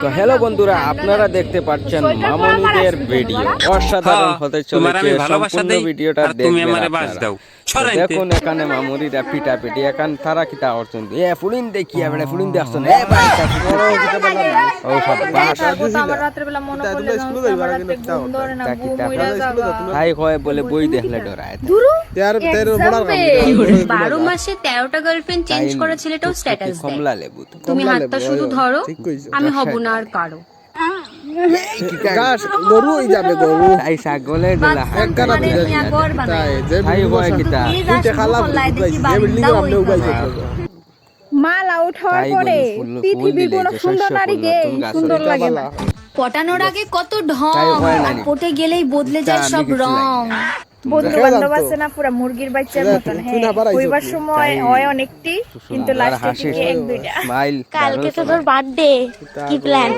তো হ্যালো বন্ধুরা, আপনারা দেখতে পাচ্ছেন মামুনিদের ভিডিও অসাধারণ হতে চলেছে। সম্পূর্ণ ভিডিওটা দেখবেন আপনারা। দেখুন এখানে মামুনিরা পিটাপিটি এখান তারা কিতা করছেন। ফুলিন দেখি আমরা ফুলিন দেখছেন। ভাই ও সব ভাই কয় বলে বই দেখলে ডরায়। 12 মাসে 13টা গার্লফ্রেন্ড চেঞ্জ করা ছেলেটাও স্ট্যাটাস দেয়। কমলা লেবু তুমি হাতটা শুধু ধরো, আমি হব না আর কারো। গরু হয়ে যাবে গরু তাই ছাগলের দলা ভাই কয় কিতা মাল আউট হওয়ার পরে পৃথিবীর কোন সুন্দর নারীকে সুন্দর লাগে না। পটানোর আগে কত ঢং, আর পটে গেলেই বদলে যায় সব রং। বন্ধু বান্ধব আছে না, পুরা মুরগির বাচ্চার মতন। হ্যাঁ, কইবার সময় হয় অনেকটি, কিন্তু লাস্টে দিকে এক দুইটা। কালকে তো তোর বার্থডে, কি প্ল্যান?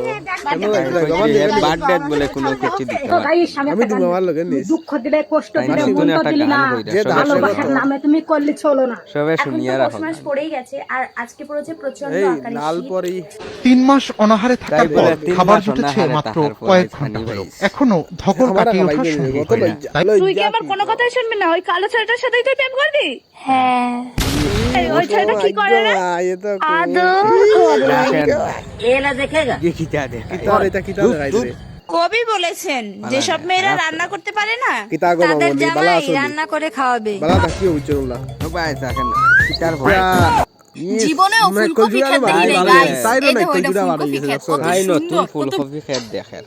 বার্থডে বলে কোনো কিছু দিতে হয়। আমি তুমি আমার লগে নিস দুঃখ দিলে কষ্ট দিলে মূল্য দিলি না, ভালোবাসার নামে তুমি করলে চলো না। সবে শুনিয়া রাখো। মাস পড়েই গেছে আর আজকে পড়েছে প্রচন্ড এই আকারে লাল শীত। পরি 3 মাস অনাহারে থাকার পর খাবার জুটেছে মাত্র কয়েক ঘন্টা হলো। এখনো ধকল কাটিয়ে ওঠার সময় হয়নি। তুই কি আবার কোনো কথাই শুনবি না? ওই কালো ছেলেটার সাথেই তুই প্রেম করবি? হ্যাঁ, ওই ছেলেটা কি করে রে? কবি বলেছেন যেসব মেয়েরা রান্না করতে পারে না কিতা গো তাদের মামুনি বালা জামাই আছো রান্না করে খাওয়াবে। বালা থাকি উজ্জ্বললা জীবনেও ফুলকপি খেতে দিলে গাইস, এই দেখো এটা ফুলকপি খেত কত ভাই সুন্দর, নতুন কত ফুলকপি খেত দেখেন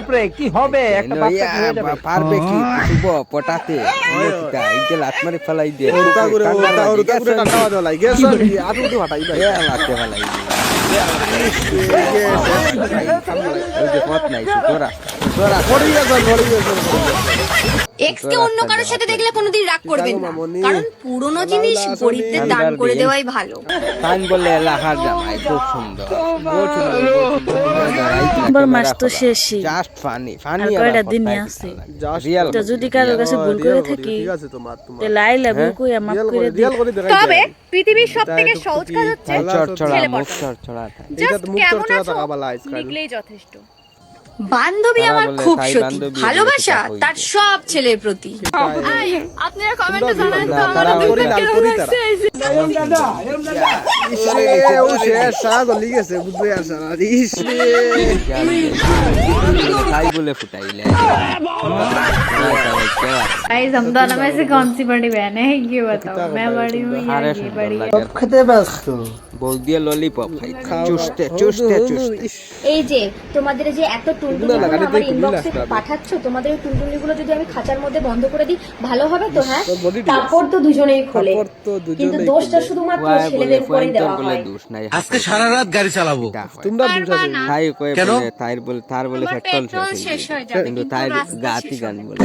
উপরে কি হবে একটা বাচ্চা হয়ে যাবে পারবে কি শুভ পটাতে লাত মারি ফেলাই দিয়ে ওটা করে টাকা দাও লাই গেছ আর উঠে হটাই ভাই লাতে ফেলাই পথ নাই তোরা তোরা এক্স কে অন্য কারোর সাথে দেখলে কোনোদিন রাগ করবেন না, কারণ পুরনো জিনিস গরিবদের দান করে দেওয়াই ভালো। তাই বলে এলাকার জামাই খুব সুন্দর মাস তো শেষই, জাস্ট ফানি ফানি আর কয়টা দিন আছে। তো যদি কারোর কাছে ভুল করে থাকি ঠিক আছে তোমার তাহলে আই লাভ ইউ কই মাফ করে দিও। রিয়াল করে দেখাই তবে পৃথিবীর সবথেকে সহজ কাজ হচ্ছে চড়চড়া মুখ চড়চড়া এটা মুখ চড়চড়া টাকা বালা আইসক্রিম লিখলেই যথেষ্ট। বান্ধবী তারা আমার বলে খুব তাই সতী, বান্ধবী ভালোবাসা এদিকে তার সব ছেলের প্রতি। আপনারা কমেন্টে জানান তো আমার তারা করে দুটো লাল কেমন করি লাগছে। তারা ও শেষ সারা গলি গেছে বুঝবে আর সারা ইস তাই বলে ফুটাইলে गाइस हम दोनों में से कौन सी बड़ी बहन है ये बताओ, मैं बड़ी हूँ या আরে ये बड़ी है? খেতে ব্যস্ত বল দিয়ে ললিপপ খাই চুষতে চুষতে চুষতে এই যে তোমাদের যে এত টুনটুনি আমার ইনবক্সে পাঠাচ্ছ, তোমাদের এই টুনটুনিগুলো যদি আমি খাঁচার মধ্যে বন্ধ করে দিই ভালো হবে তো? হ্যাঁ, কাপড় তো দুজনেই খোলে, কিন্তু দোষটা শুধুমাত্র ছেলেদের উপরেই দেওয়া হয়। দোষ নাই আজকে সারা রাত গাড়ি চালাবো। তোমরা দুটো তাই কয়ে কেন? বলে তার বলে পেট্রোল শেষ হয়ে যাবে, কিন্তু তাই গাতি গান বলে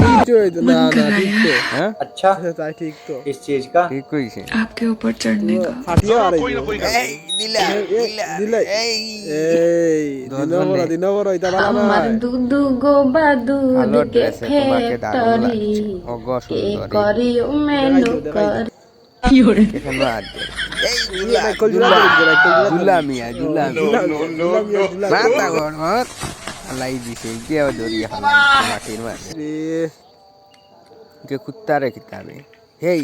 না না ঠিক তো হ্যাঁ अच्छा তাই ঠিক তো इस चीज का ঠিক কইছে आपके ऊपर चढ़ने का ফাটিয়া আরে এই দিলা দিলে এই এই দিনবর এটা বালা না আমার দুদু গো বাদুদ ভালো কে ড্রেসে তোমাকে দারুণ ফ্যাক্টরি লাগছে অগ কে সুন্দরী করি মেনু কর কেন আদ এই জুলা মিয়া মাতা গর লাই দিছে কে দরিয়া হালা মাটির মাঝে কে কুত্তারে কিতাবে হেই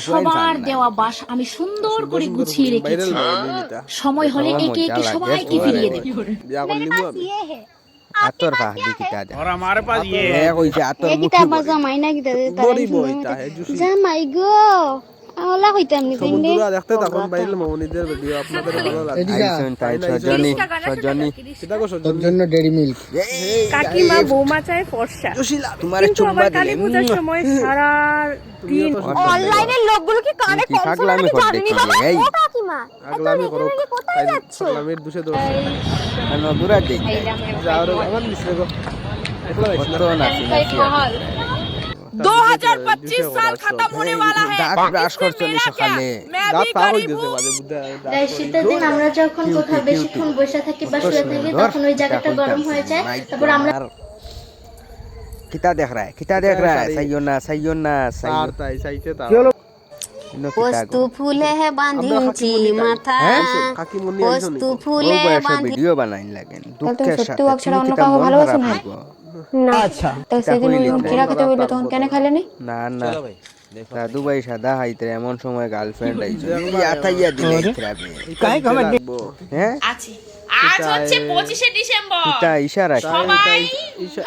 সবার দেওয়া বাস আমি সুন্দর করে গুছিয়ে রেখেছি, সময় হলে একে একে সবাইকে ফিরিয়ে দেব। আতর ভাগ দিকিতা দে और हमारे पास ये है কইছে আতর মুঠি জামাই না গিতা বড়ি বইতা হে জুসি জামাই গো আওলা হইতাম নি দিন বন্ধুরা দেখতে তখন বাইরে মামুনিদের ভিডিও আপনাদের ভালো লাগে আইসন তাই সজনী সেটা কো তোর জন্য ডেরি মিল্ক কাকিমা বৌমা চায় ফর্সা, তোমারে কিন্তু চুম্বা আবার দিলে কালী পূজার সময় সারা দিন অনলাইনের লোকগুলো কি কানে কি পাগলামি করতে কি এই কাকিমা আগলামি করো আগলামির দুষে দোষ কেন দূরা দেই যাও আমার মিশ্রে গো একলা কত নাচি নাচি 2025 साल खत्म होने वाला है। দাঁত ব্রাশ করছো নি সকালে দাঁত পা হই দিতে বাজে বুদ্ধা তাই শীতের দিন আমরা যখন কোথাও বেশিক্ষণ বসে থাকি বা শুয়ে থাকি তখন ওই জায়গাটা গরম হয়ে যায়, তারপর আমরা किता देख रहा है सैयो ना তার তাই চাইতে তার বস্তু ফুলে হে বাঁধিছি মাথা কাকিমুনি বস্তু ফুলে বাঁধি ভিডিও বানাইন লাগেন দুঃখের সত্যি সাথে ওয়াক ছাড়া অন্য কাউকে ভালোবাসো না? না আচ্ছা তো সেদিন যখন খিরা খেতে বললো তখন কেন খাইলে নি? না না দাদু ভাই সাদা হাইতে এমন সময় গার্লফ্রেন্ড আইছে ইয়া থাইয়া দিলে ইকরাবে কাই কমে হ্যাঁ আছে আজ হচ্ছে 25শে ডিসেম্বর এটা ইশারা সবাই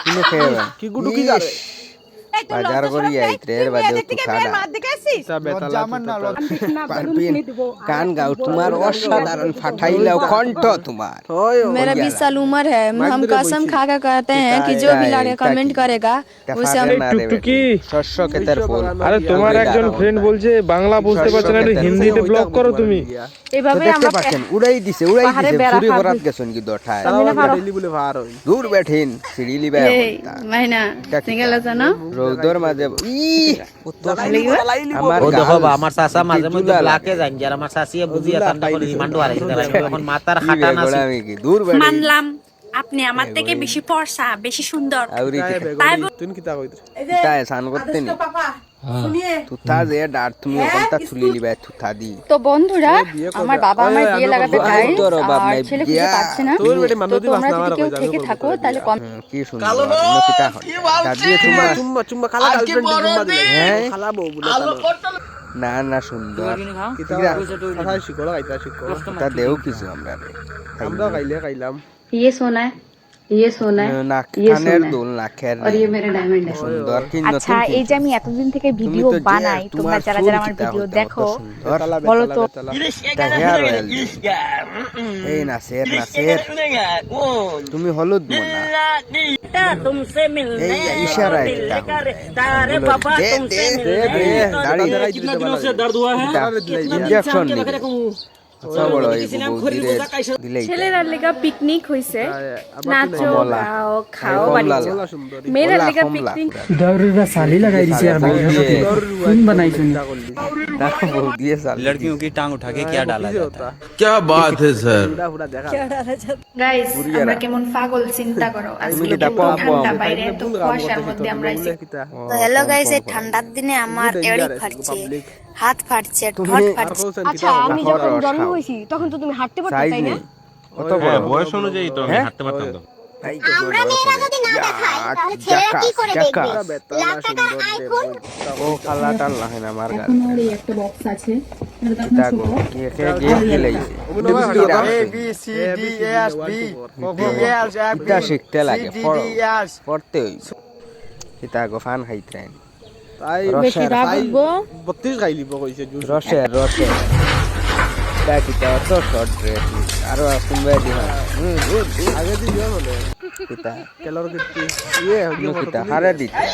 কিনে খেয়ে কি গুডু কি করে বাজার করি আইতে এর বাদে তো খাড়া তা বেতালা পারবিন গান গাও তোমার অসাধারণ ফাটাইলাও কণ্ঠ তোমার मेरा 20 साल उम्र है हम कसम खा कर कहते हैं कि जो भी लड़का कमेंट करेगा उसे हम টুকটুকি শস্য ক্ষেতের ফুল আরে তোমার একজন ফ্রেন্ড বলছে বাংলা বুঝতে পারছ না হিন্দিতে ব্লগ করো তুমি এভাবে দেখতে আমরা পাচ্ছেন উড়াই দিছে চুরি বরাত গেছেন কি দঠায় ডেইলি বলে ভার হই দূর বেঠিন সিঁড়ি লিবে মহিনা সিঙ্গেল আছে না রৌদর মাঝে আমার ও দেখো আমার চাচা মাঝে মধ্যে ব্লাকে যান যার আমার চাচিয়ে বুঝিয়া ঠান্ডা করে রিমান্ড হারাই এখন মাথার খাটা না দূর বেঠিন মানলাম আপনি আমার থেকে বেশি ফর্সা বেশি সুন্দর আউরি তুই কি তা কইতে তাই সান করতে নি তুতা যে ডার তুমি কোনটা তুলি লিবে তুতা দি তো বন্ধুরা আমার বাবা আমার বিয়ে লাগাতে চায় তোর অভাব নাই ছেলে খুঁজে পাচ্ছে না তোর বেটি তো মানুষ দি তোমরা বাসনা যদি কেউ থেকে থাকো তাহলে কম কি সুন্দর নকিতা হল দাদি তোমার চুম্মা খালা গার্লফ্রেন্ড চুম্মা দিলে হ্যাঁ খালা বউ বলে না না সুন্দর কিতা কথা শিখলো গাইতা শিখলো তা দেও কিছু আমরা আমরা খাইলাম ये सोना है ये सोना है নাক ये কানের সোনা है দুল নাকের और ये मेरा डायमंड है সুন্দর কি আচ্ছা এই যে আমি এতদিন থেকে ভিডিও বানাই তোমরা যারা যারা আমার ভিডিও দেখো বলো তো। এই নাসের তুমি হলুদ মোনা এই ইশারা ইঞ্জেকশন ছেলেরা লেগা পিকনিক হইছে নাচো গাও খাও বাড়ি যাও মেয়েরা লেগা পিকনিক দাউরিরা সালি লাগাই দিছে আর কোন বানাইছো लड़कियों की टांग उठा के क्या डाला जाता है क्या बात है सर গাইস আমরা কেমন পাগল চিন্তা করো আজকে ঠান্ডা বাইরে তো কুয়াশার মধ্যে আমরা আইছি তো হ্যালো গাইস এই ঠান্ডার দিনে আমার এড়ি ফাটছে হাত ফাটছে ঠোঁট ফাটছে আচ্ছা আমি যখন জন্ম হইছি তখন তো তুমি হাঁটতে পারতে তাই না কত বড় বয়স অনুযায়ী তো আমি হাঁটতে পারতাম তো আমরা মেয়েরা যদি না দেখাই তাহলে ছেলেরা কি করে দেখবে লাখ টাকার আইফোন ও খালা টাল না হয় না আমার গাল আমার এই একটা বক্স আছে দেখো কে কে গেম খেলাইছে A B C D S B এটা শিখতে লাগে পড়তে হই এটা গো ফান খাইতেন তাই বেশি রাগ হইবো 32 গাইলিব কইছে জুস রসের দেখি তো শর্ট ড্রেস আর তুমি দিবা আগে দিও বলে কিতা কেলর কিতি ইয়ে কিতা হারে দিতে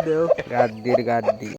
দেও গাদ্দির